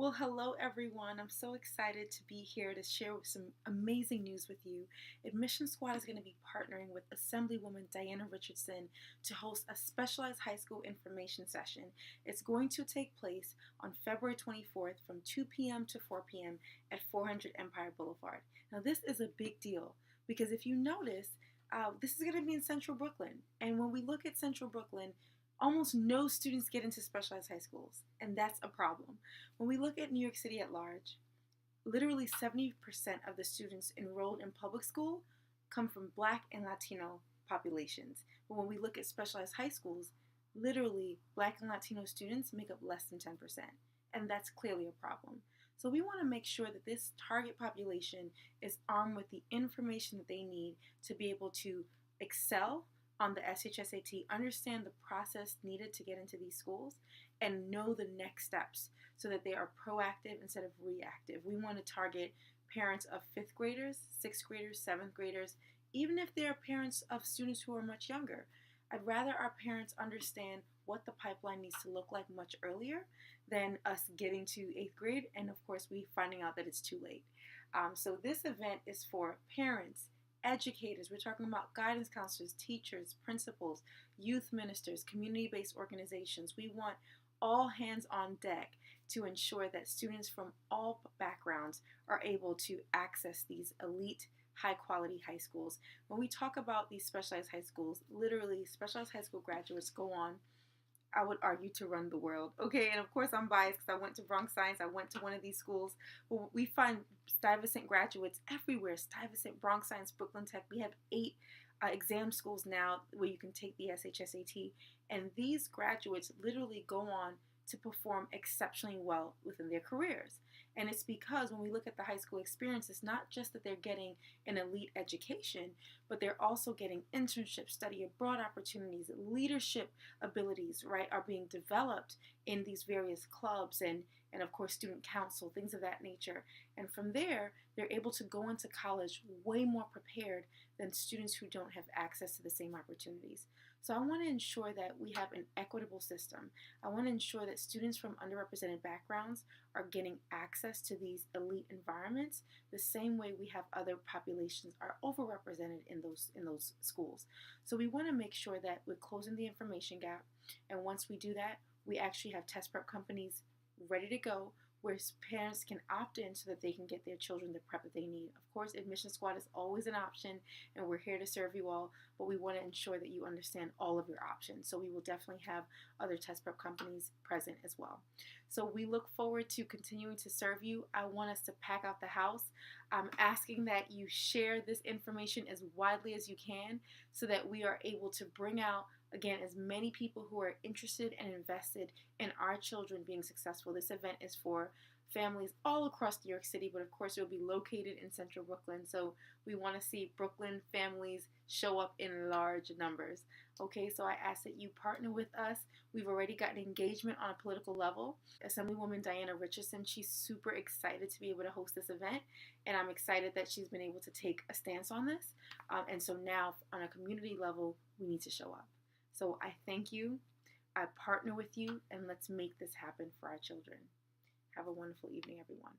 Well, hello everyone. I'm so excited to be here to share some amazing news with you. Admission Squad is going to be partnering with Assemblywoman Diana Richardson to host a specialized high school information session. It's going to take place on February 24th from 2 p.m. to 4 p.m. at 400 Empire Boulevard. Now, this is a big deal because if you notice, this is going to be in Central Brooklyn. And when we look at Central Brooklyn, almost no students get into specialized high schools, and that's a problem. When we look at New York City at large, literally 70% of the students enrolled in public school come from Black and Latino populations. But when we look at specialized high schools, literally Black and Latino students make up less than 10%, and that's clearly a problem. So we want to make sure that this target population is armed with the information that they need to be able to excel on the SHSAT, understand the process needed to get into these schools, and know the next steps so that they are proactive instead of reactive. We want to target parents of 5th graders, 6th graders, 7th graders, even if they are parents of students who are much younger. I'd rather our parents understand what the pipeline needs to look like much earlier than us getting to 8th grade and, of course, we finding out that it's too late. So this event is for parents, educators. We're talking about guidance counselors, teachers, principals, youth ministers, community-based organizations. We want all hands on deck to ensure that students from all backgrounds are able to access these elite, high-quality high schools. When we talk about these specialized high schools, literally specialized high school graduates go on, I would argue, to run the world. Okay, and of course I'm biased because I went to Bronx Science. I went to one of ththese schools. But we find Stuyvesant graduates everywhere. Stuyvesant, Bronx Science, Brooklyn Tech. We have 8 exam schools now where you can take the SHSAT. And these graduates literally go on to perform exceptionally well within their careers. And it's because when we look at the high school experience, it's not just that they're getting an elite education, but they're also getting internships, study abroad opportunities, leadership abilities, right, are being developed in these various clubs and of course student council, things of that nature. And from there, they're able to go into college way more prepared than students who don't have access to the same opportunities. So I want to ensure that we have an equitable system. I want to ensure that students from underrepresented backgrounds are getting access to these elite environments the same way we have other populations are overrepresented in those schools. So we want to make sure that we're closing the information gap, and once we do that, we actually have test prep companies ready to go where parents can opt in so that they can get their children the prep that they need. Of course, Admission Squad is always an option, and we're here to serve you all, but we want to ensure that you understand all of your options. So we will definitely have other test prep companies present as well. So we look forward to continuing to serve you. I want us to pack out the house. I'm asking that you share this information as widely as you can so that we are able to bring out, again, as many people who are interested and invested in our children being successful. This event is for families all across New York City, but of course it will be located in Central Brooklyn. So we want to see Brooklyn families show up in large numbers. Okay, so I ask that you partner with us. We've already gotten engagement on a political level. Assemblywoman Diana Richardson, she's super excited to be able to host this event, and I'm excited that she's been able to take a stance on this. And so now on a community level, we need to show up. So I thank you, I partner with you, and let's make this happen for our children. Have a wonderful evening, everyone.